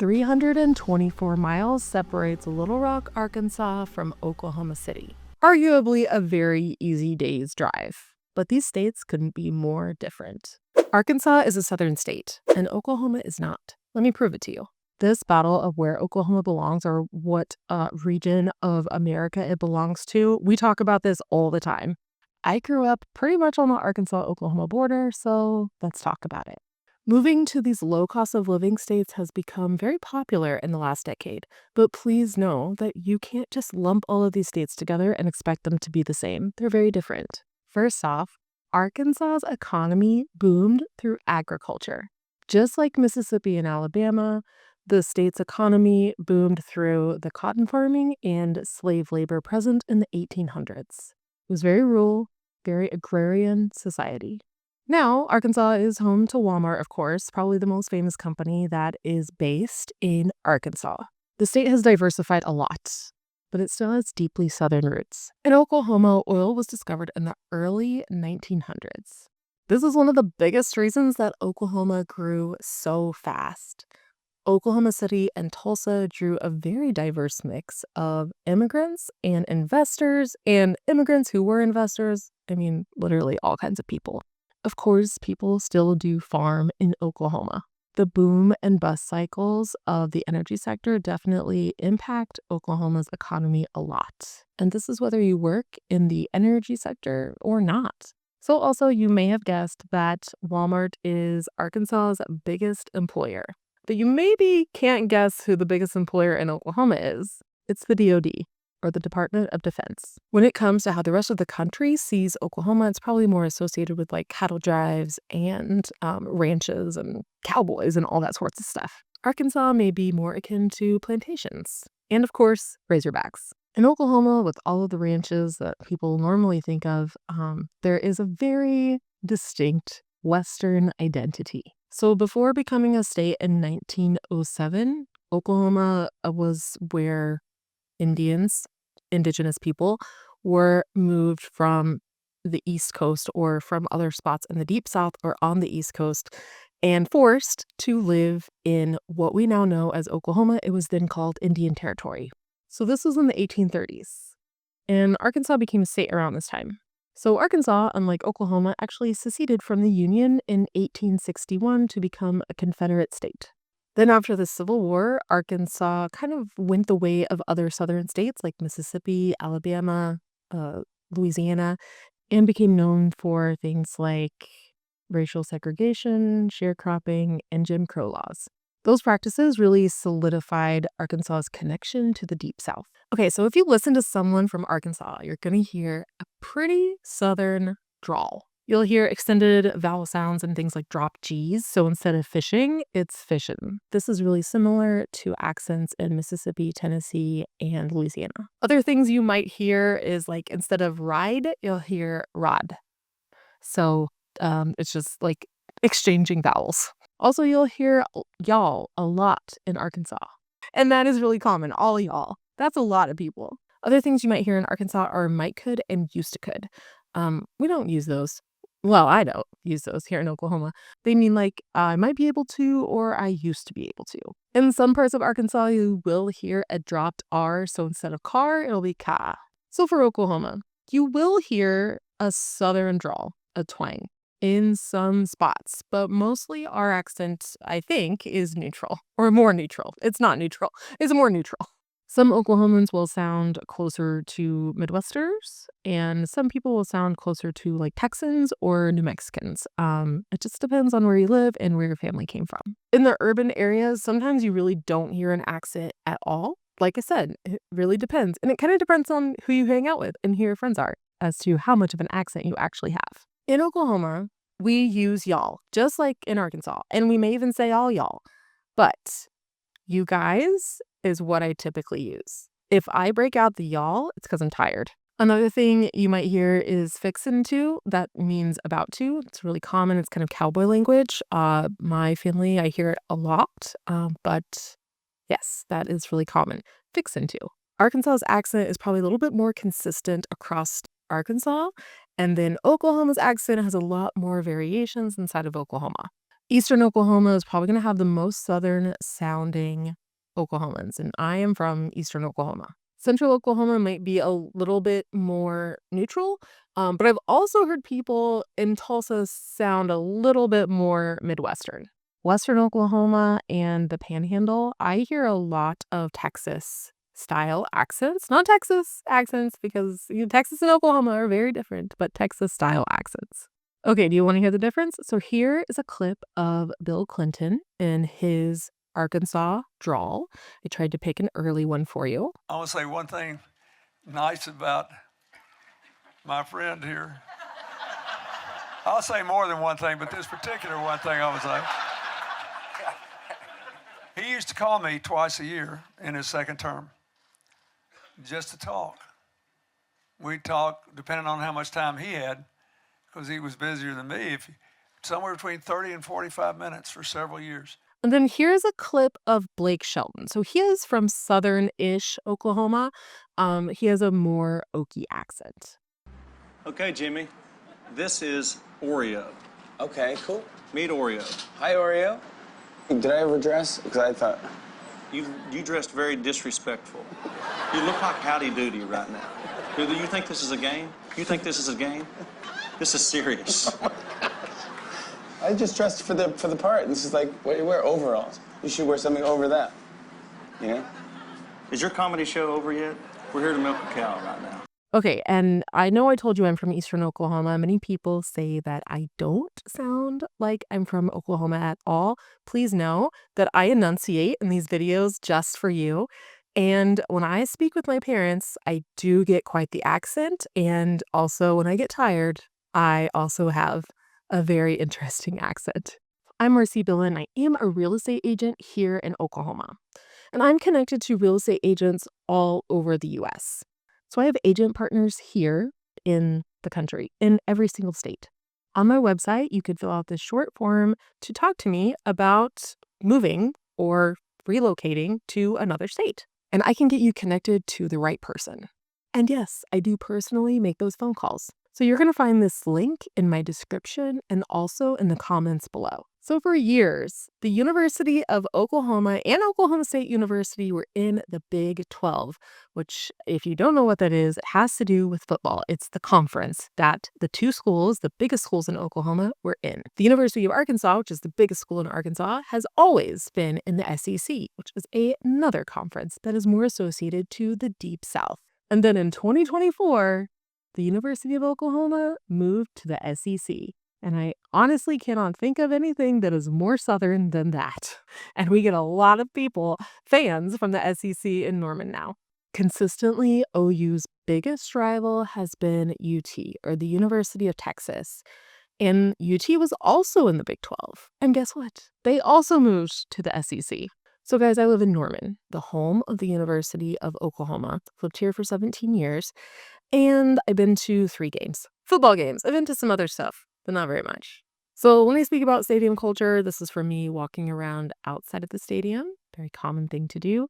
324 miles separates Little Rock, Arkansas from Oklahoma City. Arguably a very easy day's drive, but these states couldn't be more different. Arkansas is a southern state, and Oklahoma is not. Let me prove it to you. This battle of where Oklahoma belongs or what region of America it belongs to, we talk about this all the time. I grew up pretty much on the Arkansas-Oklahoma border, so let's talk about it. Moving to these low cost of living states has become very popular in the last decade, but please know that you can't just lump all of these states together and expect them to be the same. They're very different. First off, Arkansas's economy boomed through agriculture. Just like Mississippi and Alabama, the state's economy boomed through the cotton farming and slave labor present in the 1800s. It was very rural, very agrarian society. Now, Arkansas is home to Walmart, of course, probably the most famous company that is based in Arkansas. The state has diversified a lot, but it still has deeply southern roots. In Oklahoma, oil was discovered in the early 1900s. This is one of the biggest reasons that Oklahoma grew so fast. Oklahoma City and Tulsa drew a very diverse mix of immigrants and investors, and immigrants who were investors, literally all kinds of people. Of course, people still do farm in Oklahoma. The boom and bust cycles of the energy sector definitely impact Oklahoma's economy a lot. And this is whether you work in the energy sector or not. So also, you may have guessed that Walmart is Arkansas's biggest employer. But you maybe can't guess who the biggest employer in Oklahoma is. It's the DoD, or the Department of Defense. When it comes to how the rest of the country sees Oklahoma, it's probably more associated with like cattle drives and ranches and cowboys and all that sorts of stuff. Arkansas may be more akin to plantations. And of course, Razorbacks. In Oklahoma, with all of the ranches that people normally think of, there is a very distinct Western identity. So before becoming a state in 1907, Oklahoma was where indigenous people, were moved from the East Coast or from other spots in the Deep South or on the East Coast and forced to live in what we now know as Oklahoma. It was then called Indian Territory. So this was in the 1830s, and Arkansas became a state around this time. So Arkansas, unlike Oklahoma, actually seceded from the Union in 1861 to become a Confederate state. Then after the Civil War, Arkansas kind of went the way of other southern states like Mississippi, Alabama, Louisiana, and became known for things like racial segregation, sharecropping, and Jim Crow laws. Those practices really solidified Arkansas's connection to the Deep South. Okay, so if you listen to someone from Arkansas, you're going to hear a pretty southern drawl. You'll hear extended vowel sounds and things like drop G's. So instead of fishing, it's fishin'. This is really similar to accents in Mississippi, Tennessee, and Louisiana. Other things you might hear is like instead of ride, you'll hear rod. So it's just like exchanging vowels. Also, you'll hear y'all a lot in Arkansas. And that is really common, all y'all. That's a lot of people. Other things you might hear in Arkansas are might could and used to could. We don't use those. Well, I don't use those here in Oklahoma. They mean like I might be able to or I used to be able to. In some parts of Arkansas, you will hear a dropped R. So instead of car, it'll be ka. So for Oklahoma, you will hear a southern drawl, a twang, in some spots, but mostly our accent, I think, is neutral or more neutral. It's not neutral. It's more neutral. Some Oklahomans will sound closer to Midwesterners, and some people will sound closer to like Texans or New Mexicans. It just depends on where you live and where your family came from. In the urban areas, sometimes you really don't hear an accent at all. Like I said, it really depends. And it kind of depends on who you hang out with and who your friends are as to how much of an accent you actually have. In Oklahoma, we use y'all, just like in Arkansas, and we may even say all y'all. But you guys is what I typically use. If I break out the y'all, it's because I'm tired. Another thing you might hear is fixin' to. That means about to. It's really common. It's kind of cowboy language. My family, I hear it a lot. But yes, that is really common. Fixin' to. Arkansas's accent is probably a little bit more consistent across Arkansas. And then Oklahoma's accent has a lot more variations inside of Oklahoma. Eastern Oklahoma is probably going to have the most southern sounding Oklahomans, and I am from Eastern Oklahoma. Central Oklahoma might be a little bit more neutral, but I've also heard people in Tulsa sound a little bit more Midwestern. Western Oklahoma and the Panhandle, I hear a lot of Texas style accents. Not Texas accents because Texas and Oklahoma are very different, but Texas style accents. Okay, do you want to hear the difference? So here is a clip of Bill Clinton in his Arkansas drawl. I tried to pick an early one for you. I want to say one thing nice about my friend here. I'll say more than one thing, but this particular one thing I would say. He used to call me twice a year in his second term just to talk. We'd talk, depending on how much time he had, because he was busier than me, somewhere between 30 and 45 minutes for several years. And then here's a clip of Blake Shelton. So he is from southern-ish Oklahoma. He has a more Okie accent. Okay, Jimmy, this is Oreo. Okay, cool. Meet Oreo. Hi, Oreo. Did I ever dress? Because I thought... You dressed very disrespectful. You look like Howdy Doody right now. Do you think this is a game? You think this is a game? This is serious. I just dressed for the part. This is like, what do you wear? Overalls. You should wear something over that. Yeah? Is your comedy show over yet? We're here to milk a cow right now. Okay, and I know I told you I'm from Eastern Oklahoma. Many people say that I don't sound like I'm from Oklahoma at all. Please know that I enunciate in these videos just for you. And when I speak with my parents, I do get quite the accent. And also when I get tired, I also have a very interesting accent. I'm Marcie Billen. I am a real estate agent here in Oklahoma. And I'm connected to real estate agents all over the U.S. So I have agent partners here in the country, in every single state. On my website, you could fill out this short form to talk to me about moving or relocating to another state. And I can get you connected to the right person. And yes, I do personally make those phone calls. So you're going to find this link in my description and also in the comments below. So for years, the University of Oklahoma and Oklahoma State University were in the Big 12, which if you don't know what that is, it has to do with football. It's the conference that the two schools, the biggest schools in Oklahoma, were in. The University of Arkansas, which is the biggest school in Arkansas, has always been in the SEC, which is another conference that is more associated to the Deep South. And then in 2024, the University of Oklahoma moved to the SEC. And I honestly cannot think of anything that is more southern than that. And we get a lot of people, fans from the SEC in Norman now. Consistently, OU's biggest rival has been UT, or the University of Texas. And UT was also in the Big 12. And guess what? They also moved to the SEC. So guys, I live in Norman, the home of the University of Oklahoma. I've lived here for 17 years. And I've been to 3 games. Football games. I've been to some other stuff, but not very much. So when I speak about stadium culture, this is for me walking around outside of the stadium. Very common thing to do.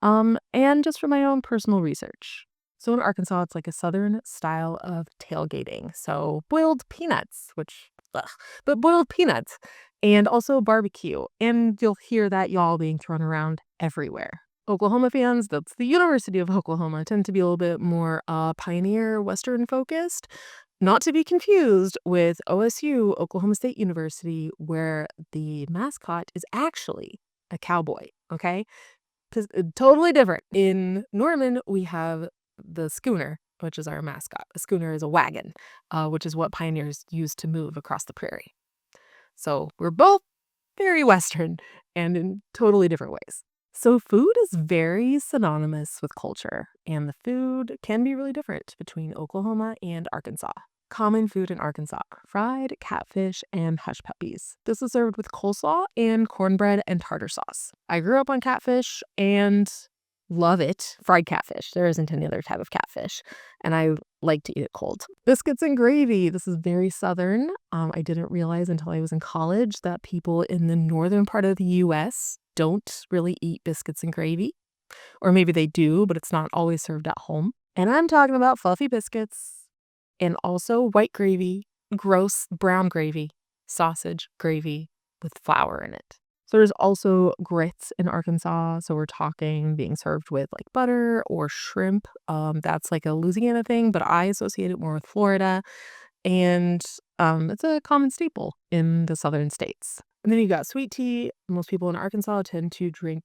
And just for my own personal research. So in Arkansas, it's like a southern style of tailgating. So boiled peanuts, but boiled peanuts. And also barbecue. And you'll hear that y'all being thrown around everywhere. Oklahoma fans, that's the University of Oklahoma, tend to be a little bit more pioneer Western focused. Not to be confused with OSU, Oklahoma State University, where the mascot is actually a cowboy, okay? Totally different. In Norman, we have the schooner, which is our mascot. A schooner is a wagon, which is what pioneers used to move across the prairie. So we're both very Western and in totally different ways. So food is very synonymous with culture, and the food can be really different between Oklahoma and Arkansas. Common food in Arkansas: fried catfish and hush puppies. This is served with coleslaw and cornbread and tartar sauce. I grew up on catfish and love it. Fried catfish. There isn't any other type of catfish. And I like to eat it cold. Biscuits and gravy. This is very southern. I didn't realize until I was in college that people in the northern part of the U.S. don't really eat biscuits and gravy. Or maybe they do, but it's not always served at home. And I'm talking about fluffy biscuits and also white gravy, gross brown gravy, sausage gravy, with flour in it. So there's also grits in Arkansas. So we're talking being served with like butter or shrimp. That's like a Louisiana thing, but I associate it more with Florida. And it's a common staple in the southern states. And then you got sweet tea. Most people in Arkansas tend to drink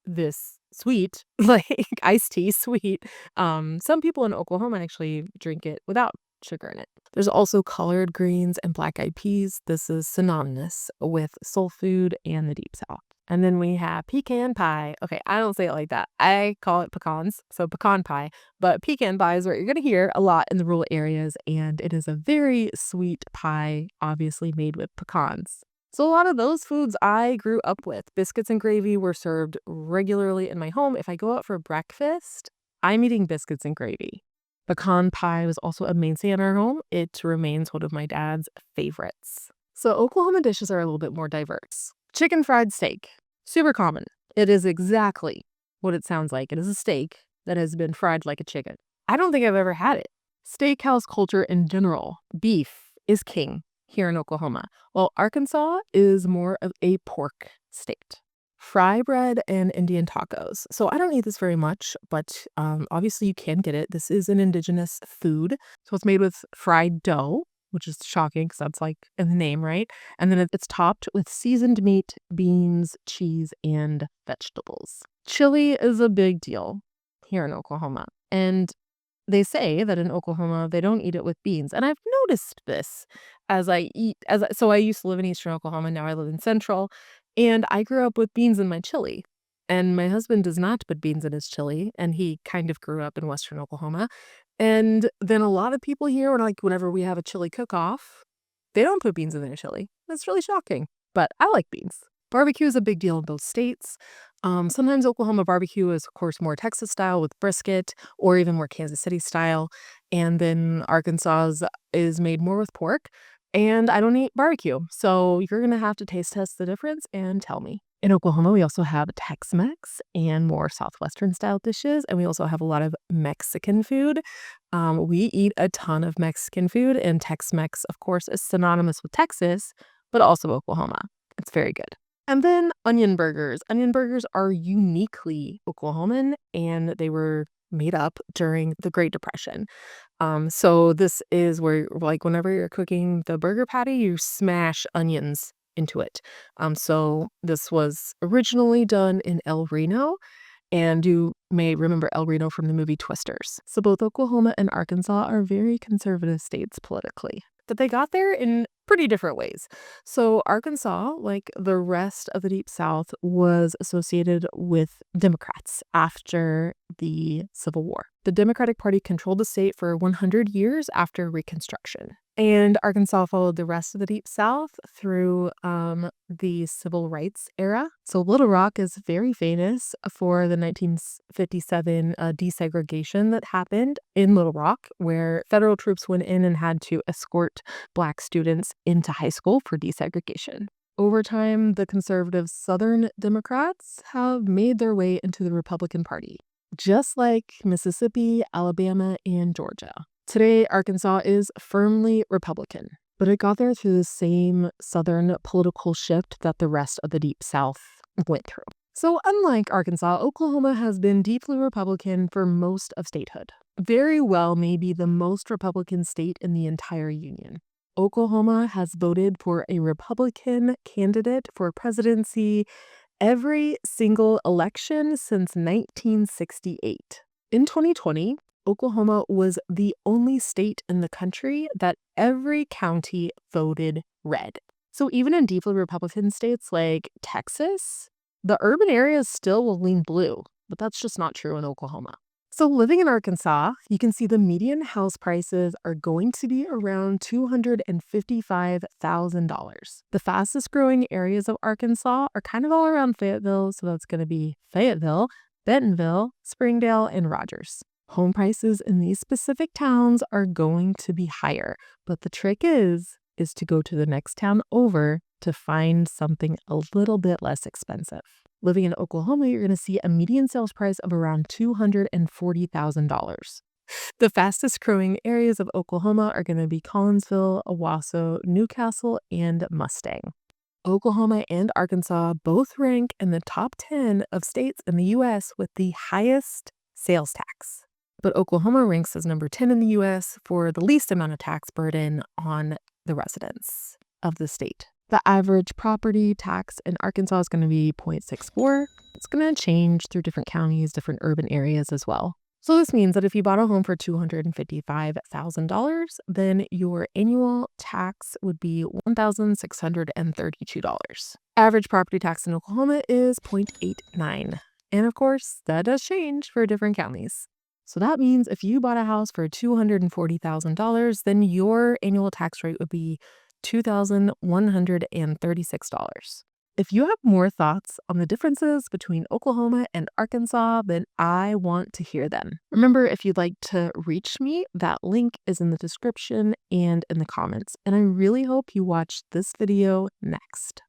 this sweet, like iced tea sweet. Some people in Oklahoma actually drink it without sugar in it. There's also collard greens and black eyed peas. This is synonymous with soul food and the Deep South. And then we have pecan pie. Okay, I don't say it like that. I call it pecans, so pecan pie. But pecan pie is what you're going to hear a lot in the rural areas, and it is a very sweet pie, obviously made with pecans. So a lot of those foods I grew up with. Biscuits and gravy were served regularly in my home. If I go out for breakfast, I'm eating biscuits and gravy. Pecan pie was also a mainstay in our home. It remains one of my dad's favorites. So Oklahoma dishes are a little bit more diverse. Chicken fried steak, super common. It is exactly what it sounds like. It is a steak that has been fried like a chicken. I don't think I've ever had it. Steakhouse culture in general, beef is king here in Oklahoma, while Arkansas is more of a pork state. Fry bread and Indian tacos. So I don't eat this very much, but obviously you can get it. This is an indigenous food. So it's made with fried dough, which is shocking because that's like in the name, right? And then it's topped with seasoned meat, beans, cheese, and vegetables. Chili is a big deal here in Oklahoma. And they say that in Oklahoma, they don't eat it with beans. And I've noticed this so I used to live in Eastern Oklahoma. Now I live in Central. And I grew up with beans in my chili. And my husband does not put beans in his chili. And he kind of grew up in Western Oklahoma. And then a lot of people here, whenever we have a chili cook-off, they don't put beans in their chili. That's really shocking. But I like beans. Barbecue is a big deal in both states. Sometimes Oklahoma barbecue is, of course, more Texas style with brisket or even more Kansas City style. And then Arkansas's is made more with pork. And I don't eat barbecue. So you're going to have to taste test the difference and tell me. In Oklahoma, we also have Tex-Mex and more Southwestern style dishes. And we also have a lot of Mexican food. We eat a ton of Mexican food. And Tex-Mex, of course, is synonymous with Texas, but also Oklahoma. It's very good. And then onion burgers. Onion burgers are uniquely Oklahoman, and they were made up during the Great Depression. So this is where, like, whenever you're cooking the burger patty, you smash onions into it. So this was originally done in El Reno, and you may remember El Reno from the movie Twisters. So both Oklahoma and Arkansas are very conservative states politically. But they got there in pretty different ways. So Arkansas, like the rest of the Deep South, was associated with Democrats after the Civil War. The Democratic Party controlled the state for 100 years after Reconstruction. And Arkansas followed the rest of the Deep South through the Civil Rights era. So Little Rock is very famous for the 1957 desegregation that happened in Little Rock, where federal troops went in and had to escort Black students into high school for desegregation. Over time, the conservative Southern Democrats have made their way into the Republican Party, just like Mississippi, Alabama, and Georgia. Today, Arkansas is firmly Republican, but it got there through the same Southern political shift that the rest of the Deep South went through. So unlike Arkansas, Oklahoma has been deeply Republican for most of statehood. Very well may be the most Republican state in the entire union. Oklahoma has voted for a Republican candidate for presidency every single election since 1968. In 2020, Oklahoma was the only state in the country that every county voted red. So even in deeply Republican states like Texas, the urban areas still will lean blue, but that's just not true in Oklahoma. So living in Arkansas, you can see the median house prices are going to be around $255,000. The fastest growing areas of Arkansas are kind of all around Fayetteville, so that's going to be Fayetteville, Bentonville, Springdale, and Rogers. Home prices in these specific towns are going to be higher, but the trick is to go to the next town over to find something a little bit less expensive. Living in Oklahoma, you're going to see a median sales price of around $240,000. The fastest growing areas of Oklahoma are going to be Collinsville, Owasso, Newcastle, and Mustang. Oklahoma and Arkansas both rank in the top 10 of states in the U.S. with the highest sales tax. But Oklahoma ranks as number 10 in the U.S. for the least amount of tax burden on the residents of the state. The average property tax in Arkansas is going to be 0.64. It's going to change through different counties, different urban areas as well. So this means that if you bought a home for $255,000, then your annual tax would be $1,632. Average property tax in Oklahoma is 0.89. And of course, that does change for different counties. So that means if you bought a house for $240,000, then your annual tax rate would be $2,136. If you have more thoughts on the differences between Oklahoma and Arkansas, then I want to hear them. Remember, if you'd like to reach me, that link is in the description and in the comments. And I really hope you watch this video next.